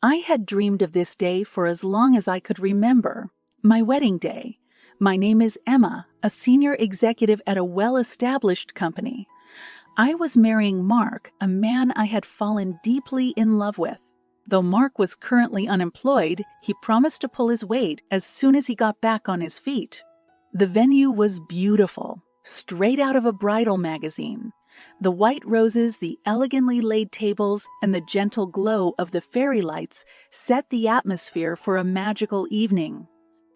I had dreamed of this day for as long as I could remember. My wedding day. My name is Emma, a senior executive at a well-established company. I was marrying Mark, a man I had fallen deeply in love with. Though Mark was currently unemployed, he promised to pull his weight as soon as he got back on his feet. The venue was beautiful, straight out of a bridal magazine. The white roses, the elegantly laid tables, and the gentle glow of the fairy lights set the atmosphere for a magical evening.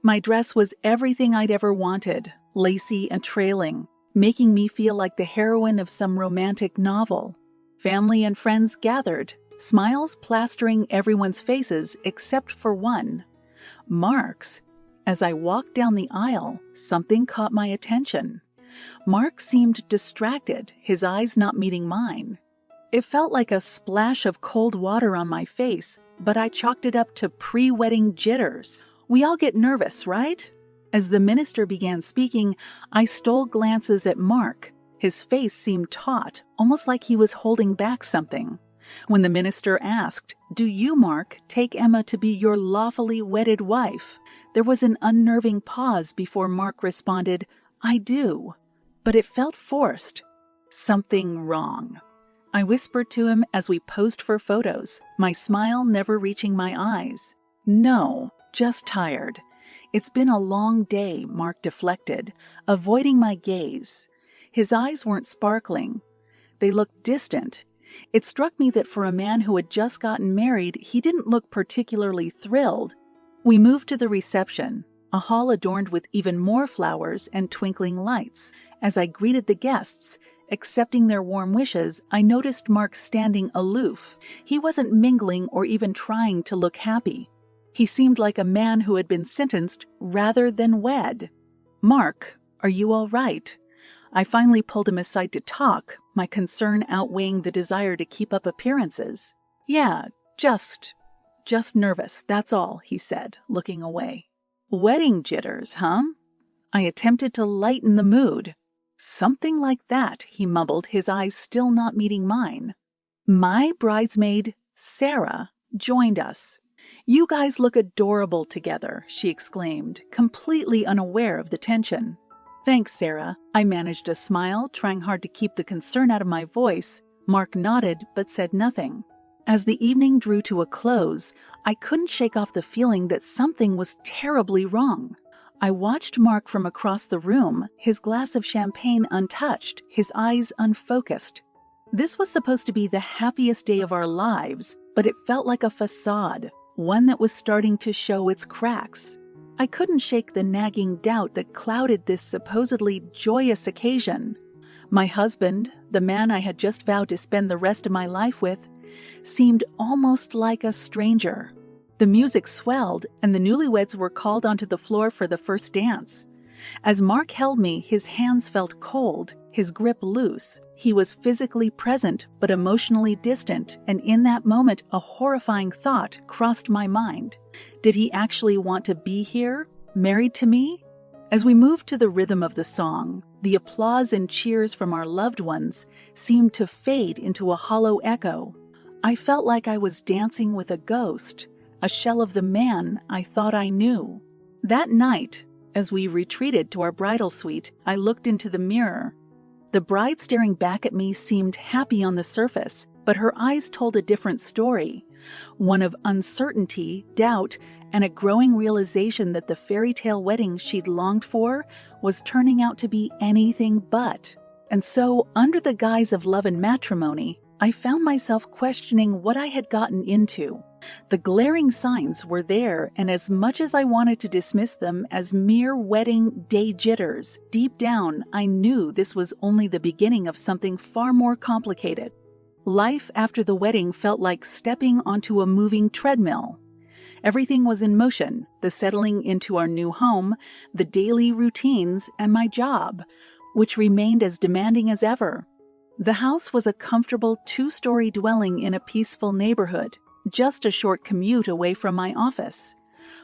My dress was everything I'd ever wanted, lacy and trailing, making me feel like the heroine of some romantic novel. Family and friends gathered, smiles plastering everyone's faces except for one, Mark's. As I walked down the aisle, something caught my attention. Mark seemed distracted, his eyes not meeting mine. It felt like a splash of cold water on my face, but I chalked it up to pre-wedding jitters. We all get nervous, right? As the minister began speaking, I stole glances at Mark. His face seemed taut, almost like he was holding back something. When the minister asked, "Do you, Mark, take Emma to be your lawfully wedded wife?" There was an unnerving pause before Mark responded, "I do." But it felt forced. Something wrong. I whispered to him as we posed for photos, my smile never reaching my eyes. "No, just tired." "It's been a long day," Mark deflected, avoiding my gaze. His eyes weren't sparkling. They looked distant. It struck me that for a man who had just gotten married, he didn't look particularly thrilled. We moved to the reception, a hall adorned with even more flowers and twinkling lights. As I greeted the guests, accepting their warm wishes, I noticed Mark standing aloof. He wasn't mingling or even trying to look happy. He seemed like a man who had been sentenced rather than wed. "Mark, are you all right?" I finally pulled him aside to talk, my concern outweighing the desire to keep up appearances. "Yeah, just nervous, that's all," he said, looking away. "Wedding jitters, huh?" I attempted to lighten the mood. "Something like that," he mumbled, his eyes still not meeting mine. My bridesmaid, Sarah, joined us. "You guys look adorable together," she exclaimed, completely unaware of the tension. "Thanks, Sarah." I managed a smile, trying hard to keep the concern out of my voice. Mark nodded, but said nothing. As the evening drew to a close, I couldn't shake off the feeling that something was terribly wrong. I watched Mark from across the room, his glass of champagne untouched, his eyes unfocused. This was supposed to be the happiest day of our lives, but it felt like a facade, one that was starting to show its cracks. I couldn't shake the nagging doubt that clouded this supposedly joyous occasion. My husband, the man I had just vowed to spend the rest of my life with, seemed almost like a stranger. The music swelled, and the newlyweds were called onto the floor for the first dance. As Mark held me, his hands felt cold, his grip loose. He was physically present, but emotionally distant, and in that moment, a horrifying thought crossed my mind. Did he actually want to be here, married to me? As we moved to the rhythm of the song, the applause and cheers from our loved ones seemed to fade into a hollow echo. I felt like I was dancing with a ghost, a shell of the man I thought I knew. That night, as we retreated to our bridal suite, I looked into the mirror. The bride staring back at me seemed happy on the surface, but her eyes told a different story, one of uncertainty, doubt, and a growing realization that the fairy tale wedding she'd longed for was turning out to be anything but. And so, under the guise of love and matrimony, I found myself questioning what I had gotten into. The glaring signs were there, and as much as I wanted to dismiss them as mere wedding day jitters, deep down I knew this was only the beginning of something far more complicated. Life after the wedding felt like stepping onto a moving treadmill. Everything was in motion, the settling into our new home, the daily routines, and my job, which remained as demanding as ever. The house was a comfortable two-story dwelling in a peaceful neighborhood, just a short commute away from my office.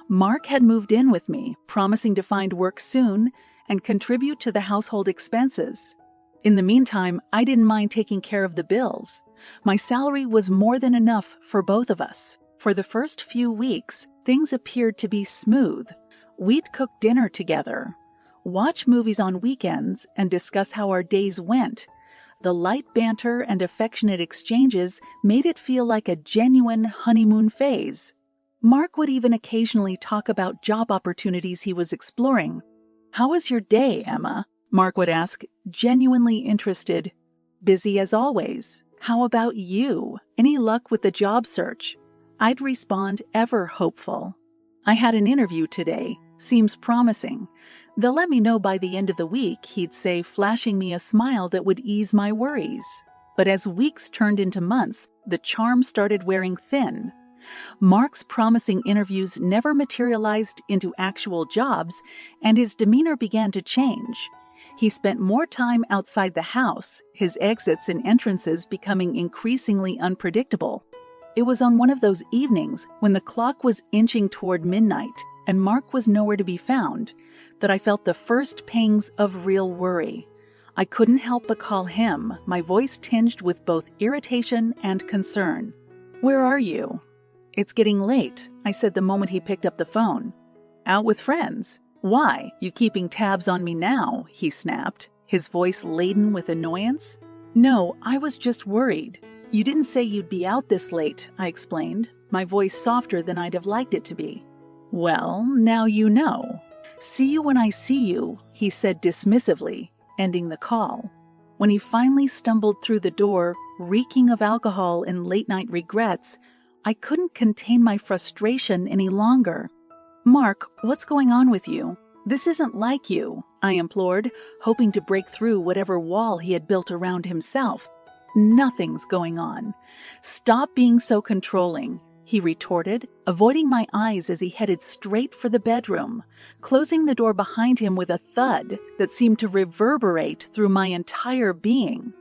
Mark had moved in with me, promising to find work soon and contribute to the household expenses. In the meantime, I didn't mind taking care of the bills. My salary was more than enough for both of us. For the first few weeks, things appeared to be smooth. We'd cook dinner together, watch movies on weekends, and discuss how our days went. The light banter and affectionate exchanges made it feel like a genuine honeymoon phase. Mark would even occasionally talk about job opportunities he was exploring. "How was your day, Emma?" Mark would ask, genuinely interested. "Busy as always. How about you? Any luck with the job search?" I'd respond, ever hopeful. "I had an interview today. Seems promising. They'll let me know by the end of the week," he'd say, flashing me a smile that would ease my worries. But as weeks turned into months, the charm started wearing thin. Mark's promising interviews never materialized into actual jobs, and his demeanor began to change. He spent more time outside the house, his exits and entrances becoming increasingly unpredictable. It was on one of those evenings when the clock was inching toward midnight and Mark was nowhere to be found that I felt the first pangs of real worry. I couldn't help but call him, my voice tinged with both irritation and concern. "Where are you?" "It's getting late," I said the moment he picked up the phone. "Out with friends." "Why, you keeping tabs on me now?" he snapped, his voice laden with annoyance. "No, I was just worried. You didn't say you'd be out this late," I explained, my voice softer than I'd have liked it to be. "Well, now you know. See you when I see you," he said dismissively, ending the call. When he finally stumbled through the door, reeking of alcohol and late-night regrets, I couldn't contain my frustration any longer. "Mark, what's going on with you? This isn't like you," I implored, hoping to break through whatever wall he had built around himself. "Nothing's going on. Stop being so controlling," he retorted, avoiding my eyes as he headed straight for the bedroom, closing the door behind him with a thud that seemed to reverberate through my entire being.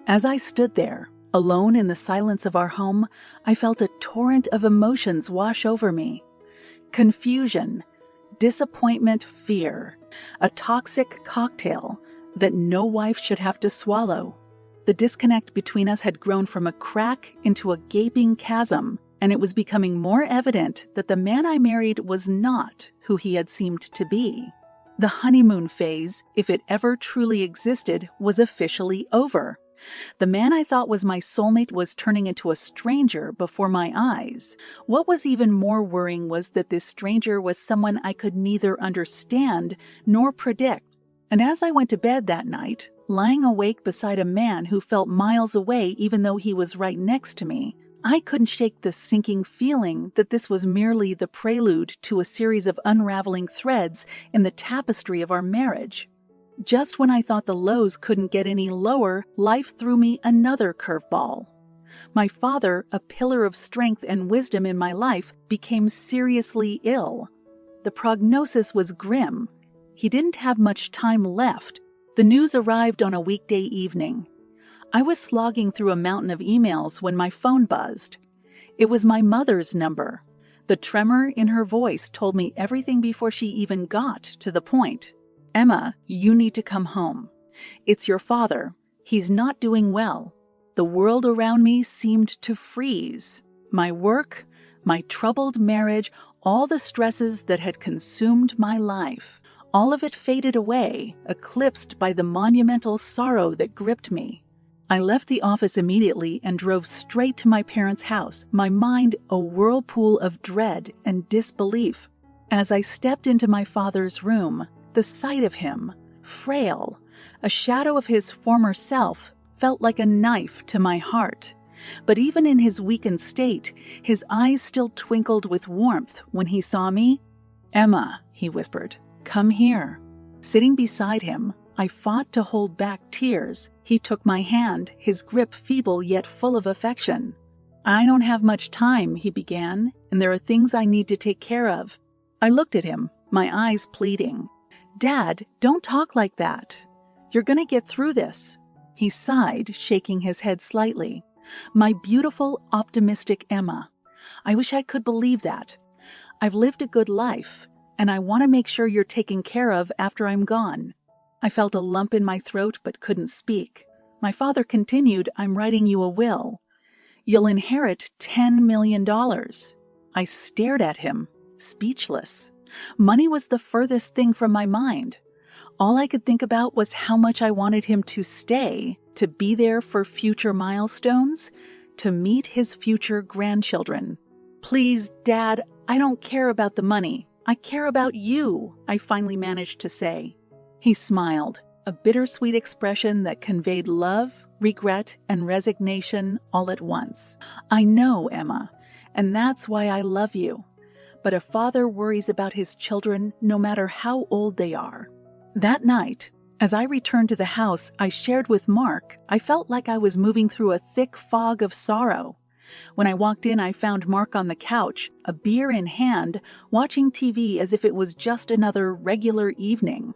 As I stood there, alone in the silence of our home, I felt a torrent of emotions wash over me. Confusion, disappointment, fear, a toxic cocktail that no wife should have to swallow. The disconnect between us had grown from a crack into a gaping chasm, and it was becoming more evident that the man I married was not who he had seemed to be. The honeymoon phase, if it ever truly existed, was officially over. The man I thought was my soulmate was turning into a stranger before my eyes. What was even more worrying was that this stranger was someone I could neither understand nor predict. And as I went to bed that night, lying awake beside a man who felt miles away even though he was right next to me, I couldn't shake the sinking feeling that this was merely the prelude to a series of unraveling threads in the tapestry of our marriage. Just when I thought the lows couldn't get any lower, life threw me another curveball. My father, a pillar of strength and wisdom in my life, became seriously ill. The prognosis was grim. He didn't have much time left. The news arrived on a weekday evening. I was slogging through a mountain of emails when my phone buzzed. It was my mother's number. The tremor in her voice told me everything before she even got to the point. "Emma, you need to come home. It's your father. He's not doing well." The world around me seemed to freeze. My work, my troubled marriage, all the stresses that had consumed my life. All of it faded away, eclipsed by the monumental sorrow that gripped me. I left the office immediately and drove straight to my parents' house, my mind a whirlpool of dread and disbelief. As I stepped into my father's room, the sight of him, frail, a shadow of his former self, felt like a knife to my heart. But even in his weakened state, his eyes still twinkled with warmth when he saw me. "Emma," he whispered, "come here." Sitting beside him, I fought to hold back tears. He took my hand, his grip feeble yet full of affection. "I don't have much time," he began, "and there are things I need to take care of." I looked at him, my eyes pleading. "Dad, don't talk like that. You're going to get through this." He sighed, shaking his head slightly. "My beautiful, optimistic Emma. I wish I could believe that. I've lived a good life, and I want to make sure you're taken care of after I'm gone." I felt a lump in my throat but couldn't speak. My father continued, "I'm writing you a will. You'll inherit $10 million. I stared at him, speechless. Money was the furthest thing from my mind. All I could think about was how much I wanted him to stay, to be there for future milestones, to meet his future grandchildren. "Please, Dad, I don't care about the money. I care about you," I finally managed to say. He smiled, a bittersweet expression that conveyed love, regret, and resignation all at once. "I know, Emma, and that's why I love you. But a father worries about his children no matter how old they are." That night, as I returned to the house I shared with Mark, I felt like I was moving through a thick fog of sorrow. When I walked in, I found Mark on the couch, a beer in hand, watching TV as if it was just another regular evening.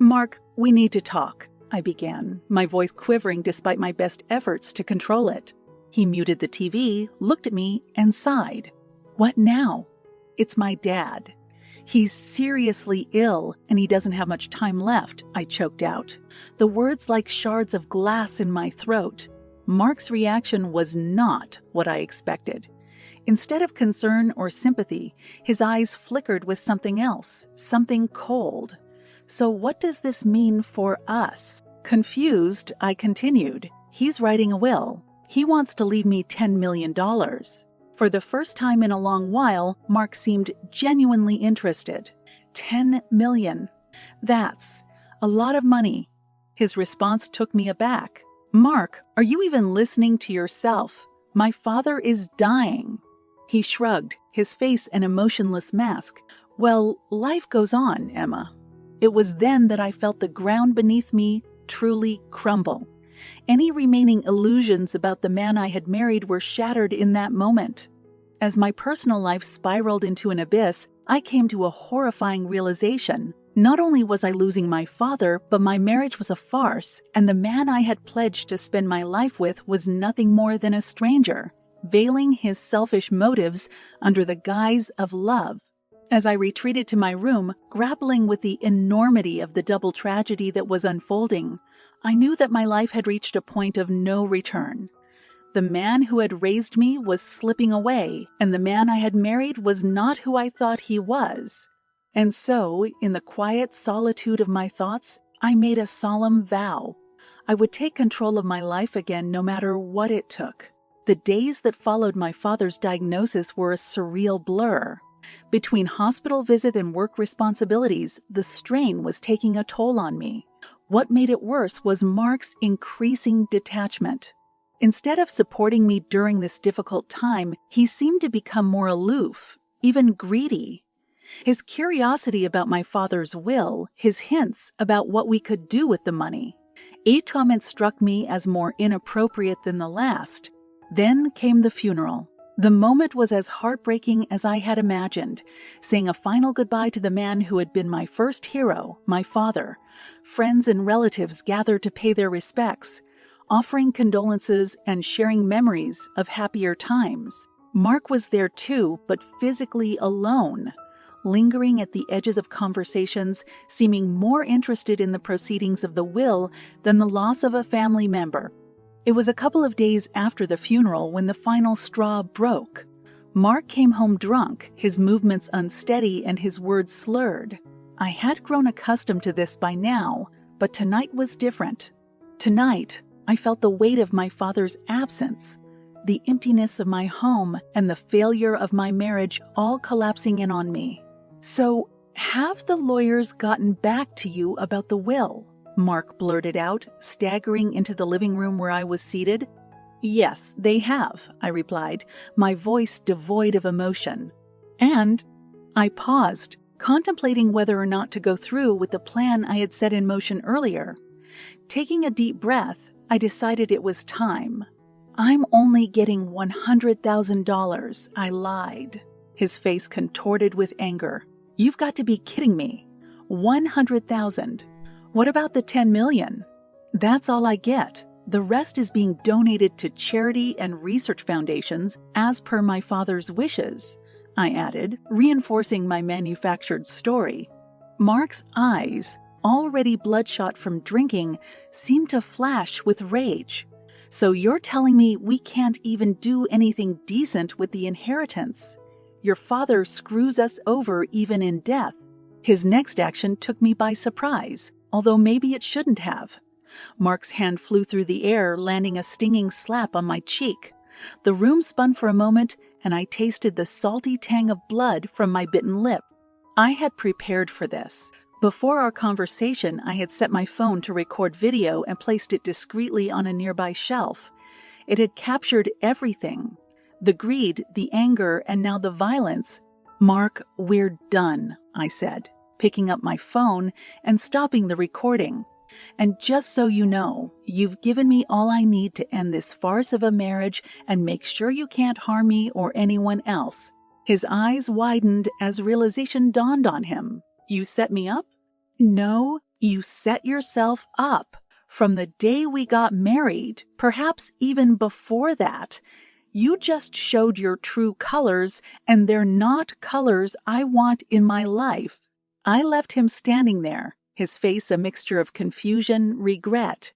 "Mark, we need to talk," I began, my voice quivering despite my best efforts to control it. He muted the TV, looked at me, and sighed. "What now?" "It's my dad. He's seriously ill, and he doesn't have much time left," I choked out, the words like shards of glass in my throat. Mark's reaction was not what I expected. Instead of concern or sympathy, his eyes flickered with something else, something cold. "So what does this mean for us?" Confused, I continued. "He's writing a will. He wants to leave me $10 million. For the first time in a long while, Mark seemed genuinely interested. $10 million. That's a lot of money. His response took me aback. "Mark, are you even listening to yourself? My father is dying." He shrugged, his face an emotionless mask. "Well, life goes on, Emma." It was then that I felt the ground beneath me truly crumble. Any remaining illusions about the man I had married were shattered in that moment. As my personal life spiraled into an abyss, I came to a horrifying realization. Not only was I losing my father, but my marriage was a farce, and the man I had pledged to spend my life with was nothing more than a stranger, veiling his selfish motives under the guise of love. As I retreated to my room, grappling with the enormity of the double tragedy that was unfolding, I knew that my life had reached a point of no return. The man who had raised me was slipping away, and the man I had married was not who I thought he was. And so, in the quiet solitude of my thoughts, I made a solemn vow. I would take control of my life again no matter what it took. The days that followed my father's diagnosis were a surreal blur. Between hospital visit and work responsibilities, the strain was taking a toll on me. What made it worse was Mark's increasing detachment. Instead of supporting me during this difficult time, he seemed to become more aloof, even greedy. His curiosity about my father's will, his hints about what we could do with the money. Each comment struck me as more inappropriate than the last. Then came the funeral. The moment was as heartbreaking as I had imagined, saying a final goodbye to the man who had been my first hero, my father. Friends and relatives gathered to pay their respects, offering condolences and sharing memories of happier times. Mark was there too, but physically alone, lingering at the edges of conversations, seeming more interested in the proceedings of the will than the loss of a family member. It was a couple of days after the funeral when the final straw broke. Mark came home drunk, his movements unsteady and his words slurred. I had grown accustomed to this by now, but tonight was different. Tonight, I felt the weight of my father's absence, the emptiness of my home, and the failure of my marriage all collapsing in on me. "So, have the lawyers gotten back to you about the will?" Mark blurted out, staggering into the living room where I was seated. "Yes, they have," I replied, my voice devoid of emotion. And I paused, contemplating whether or not to go through with the plan I had set in motion earlier. Taking a deep breath, I decided it was time. "I'm only getting $100,000, I lied. His face contorted with anger. "You've got to be kidding me. 100,000. What about the 10 million? That's all I get. The rest is being donated to charity and research foundations as per my father's wishes," I added, reinforcing my manufactured story. Mark's eyes, already bloodshot from drinking, seemed to flash with rage. "So you're telling me we can't even do anything decent with the inheritance?" Your father screws us over even in death." His next action took me by surprise, although maybe it shouldn't have. Mark's hand flew through the air, landing a stinging slap on my cheek. The room spun for a moment, and I tasted the salty tang of blood from my bitten lip. I had prepared for this. Before our conversation, I had set my phone to record video and placed it discreetly on a nearby shelf. It had captured everything. The greed, the anger, and now the violence. "Mark, we're done," I said, picking up my phone and stopping the recording. "And just so you know, you've given me all I need to end this farce of a marriage and make sure you can't harm me or anyone else." His eyes widened as realization dawned on him. "You set me up?" "No, you set yourself up. From the day we got married, perhaps even before that. You just showed your true colors, and they're not colors I want in my life." I left him standing there, his face a mixture of confusion, regret,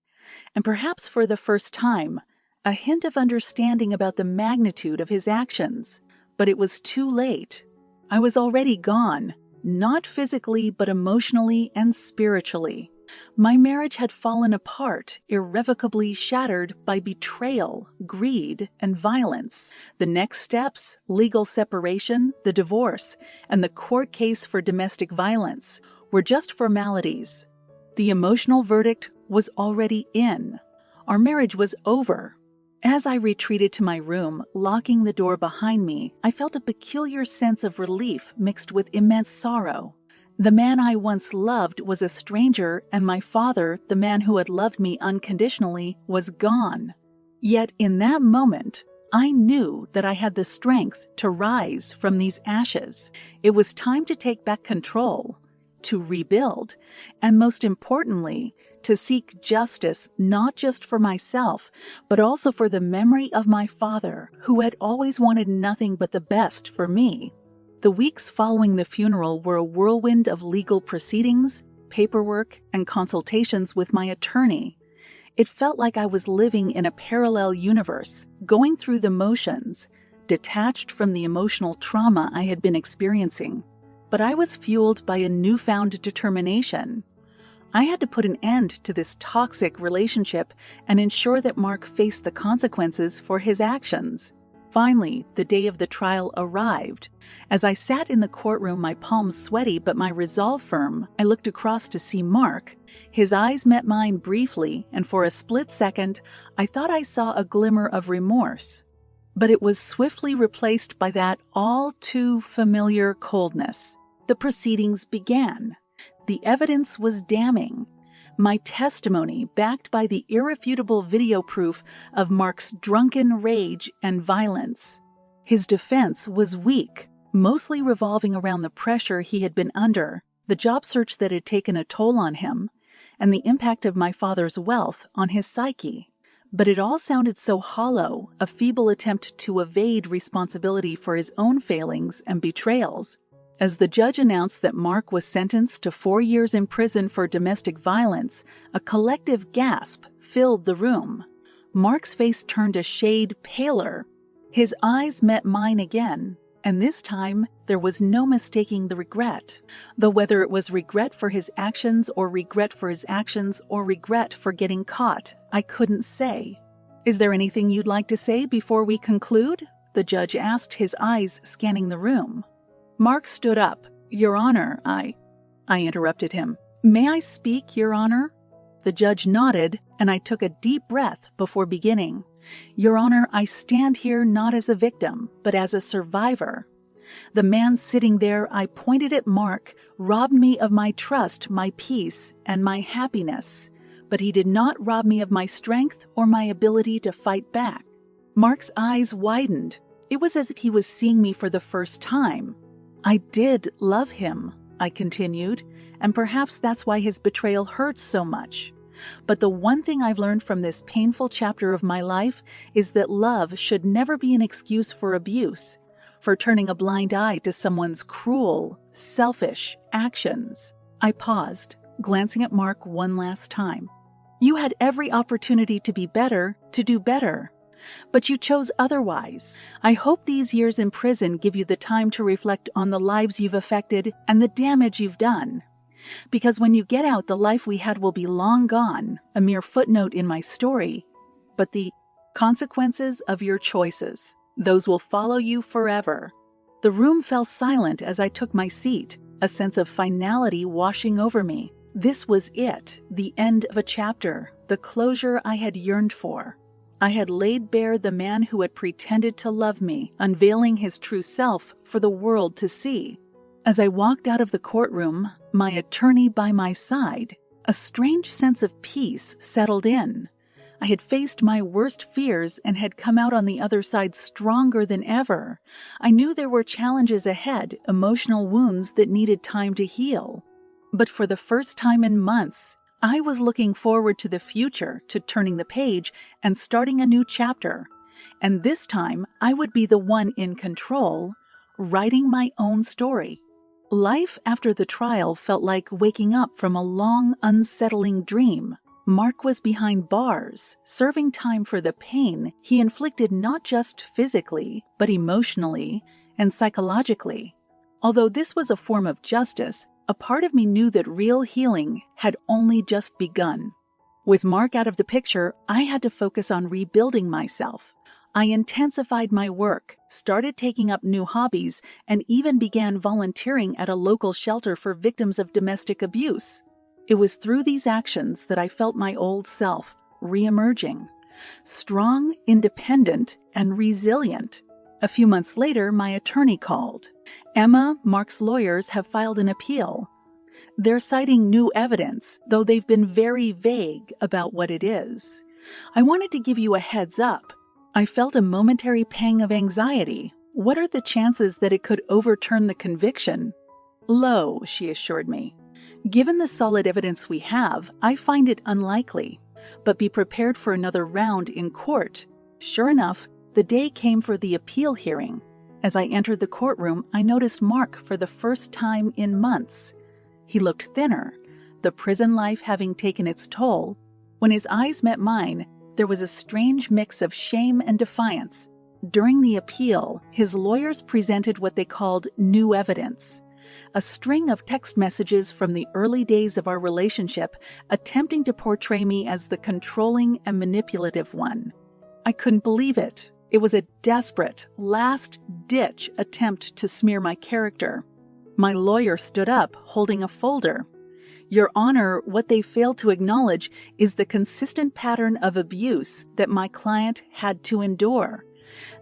and perhaps for the first time, a hint of understanding about the magnitude of his actions. But it was too late. I was already gone, not physically but emotionally and spiritually. My marriage had fallen apart, irrevocably shattered by betrayal, greed, and violence. The next steps, legal separation, the divorce, and the court case for domestic violence, were just formalities. The emotional verdict was already in. Our marriage was over. As I retreated to my room, locking the door behind me, I felt a peculiar sense of relief mixed with immense sorrow. The man I once loved was a stranger, and my father, the man who had loved me unconditionally, was gone. Yet in that moment, I knew that I had the strength to rise from these ashes. It was time to take back control, to rebuild, and most importantly, to seek justice not just for myself, but also for the memory of my father, who had always wanted nothing but the best for me. The weeks following the funeral were a whirlwind of legal proceedings, paperwork, and consultations with my attorney. It felt like I was living in a parallel universe, going through the motions, detached from the emotional trauma I had been experiencing. But I was fueled by a newfound determination. I had to put an end to this toxic relationship and ensure that Mark faced the consequences for his actions. Finally, the day of the trial arrived. As I sat in the courtroom, my palms sweaty but my resolve firm, I looked across to see Mark. His eyes met mine briefly, and for a split second, I thought I saw a glimmer of remorse. But it was swiftly replaced by that all too familiar coldness. The proceedings began. The evidence was damning. My testimony, backed by the irrefutable video proof of Mark's drunken rage and violence. His defense was weak, mostly revolving around the pressure he had been under, the job search that had taken a toll on him, and the impact of my father's wealth on his psyche. But it all sounded so hollow, a feeble attempt to evade responsibility for his own failings and betrayals. As the judge announced that Mark was sentenced to 4 years in prison for domestic violence, a collective gasp filled the room. Mark's face turned a shade paler. His eyes met mine again, and this time there was no mistaking the regret. Though whether it was regret for his actions or regret for his actions or regret for getting caught, I couldn't say. "Is there anything you'd like to say before we conclude?" the judge asked, his eyes scanning the room. Mark stood up. "Your Honor, I interrupted him. "May I speak, Your Honor?" The judge nodded, and I took a deep breath before beginning. "Your Honor, I stand here not as a victim, but as a survivor. The man sitting there," I pointed at Mark, "robbed me of my trust, my peace, and my happiness. But he did not rob me of my strength or my ability to fight back." Mark's eyes widened. It was as if he was seeing me for the first time. "I did love him," I continued, "and perhaps that's why his betrayal hurts so much. But the one thing I've learned from this painful chapter of my life is that love should never be an excuse for abuse, for turning a blind eye to someone's cruel, selfish actions." I paused, glancing at Mark one last time. "You had every opportunity to be better, to do better. But you chose otherwise. I hope these years in prison give you the time to reflect on the lives you've affected and the damage you've done. Because when you get out, the life we had will be long gone, a mere footnote in my story. But the consequences of your choices, those will follow you forever. The room fell silent as I took my seat, a sense of finality washing over me. This was it, the end of a chapter, the closure I had yearned for. I had laid bare the man who had pretended to love me, unveiling his true self for the world to see. As I walked out of the courtroom, my attorney by my side, a strange sense of peace settled in. I had faced my worst fears and had come out on the other side stronger than ever. I knew there were challenges ahead, emotional wounds that needed time to heal. But for the first time in months, I was looking forward to the future, to turning the page and starting a new chapter. And this time, I would be the one in control, writing my own story. Life after the trial felt like waking up from a long, unsettling dream. Mark was behind bars, serving time for the pain he inflicted not just physically, but emotionally and psychologically. Although this was a form of justice, a part of me knew that real healing had only just begun. With Mark out of the picture, I had to focus on rebuilding myself. I intensified my work, started taking up new hobbies, and even began volunteering at a local shelter for victims of domestic abuse. It was through these actions that I felt my old self re-emerging, strong, independent, and resilient. A few months later, my attorney called. Emma, Mark's lawyers, have filed an appeal. They're citing new evidence, though they've been very vague about what it is. I wanted to give you a heads up. I felt a momentary pang of anxiety. What are the chances that it could overturn the conviction? Low, she assured me. Given the solid evidence we have, I find it unlikely. But be prepared for another round in court. Sure enough, the day came for the appeal hearing. As I entered the courtroom, I noticed Mark for the first time in months. He looked thinner, the prison life having taken its toll. When his eyes met mine, there was a strange mix of shame and defiance. During the appeal, his lawyers presented what they called new evidence, a string of text messages from the early days of our relationship attempting to portray me as the controlling and manipulative one. I couldn't believe it. It was a desperate, last-ditch attempt to smear my character. My lawyer stood up, holding a folder. Your Honor, what they failed to acknowledge is the consistent pattern of abuse that my client had to endure.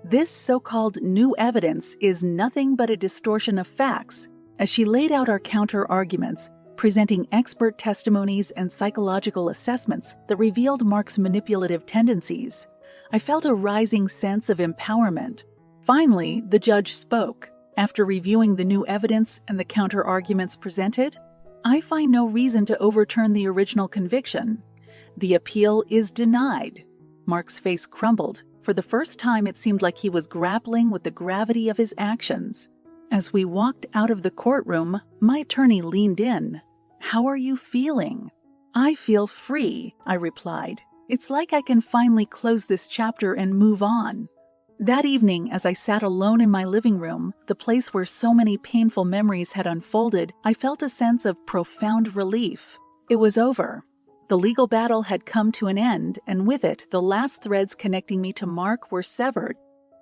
This so-called new evidence is nothing but a distortion of facts. As she laid out our counter-arguments, presenting expert testimonies and psychological assessments that revealed Mark's manipulative tendencies, I felt a rising sense of empowerment. Finally, the judge spoke. After reviewing the new evidence and the counter-arguments presented, I find no reason to overturn the original conviction. The appeal is denied. Mark's face crumbled. For the first time, it seemed like he was grappling with the gravity of his actions. As we walked out of the courtroom, my attorney leaned in. How are you feeling? I feel free, I replied. It's like I can finally close this chapter and move on. That evening, as I sat alone in my living room, the place where so many painful memories had unfolded, I felt a sense of profound relief. It was over. The legal battle had come to an end, and with it, the last threads connecting me to Mark were severed.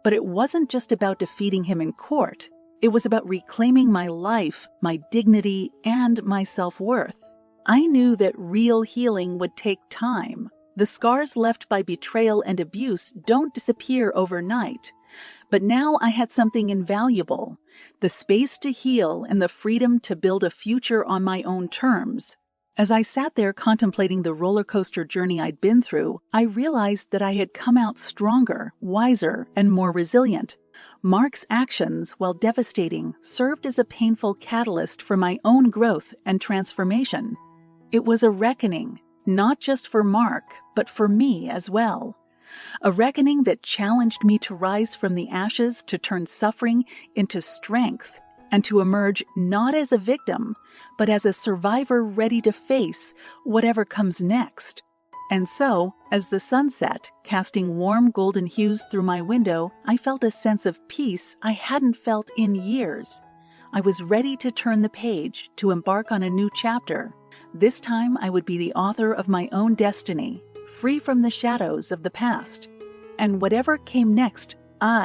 But it wasn't just about defeating him in court. It was about reclaiming my life, my dignity, and my self-worth. I knew that real healing would take time. The scars left by betrayal and abuse don't disappear overnight. But now I had something invaluable, the space to heal and the freedom to build a future on my own terms. As I sat there contemplating the roller coaster journey I'd been through, I realized that I had come out stronger, wiser, and more resilient. Mark's actions, while devastating, served as a painful catalyst for my own growth and transformation. It was a reckoning, not just for Mark, but for me as well. A reckoning that challenged me to rise from the ashes, to turn suffering into strength, and to emerge not as a victim, but as a survivor ready to face whatever comes next. And so, as the sun set, casting warm golden hues through my window, I felt a sense of peace I hadn't felt in years. I was ready to turn the page, to embark on a new chapter. This time I would be the author of my own destiny, free from the shadows of the past. And whatever came next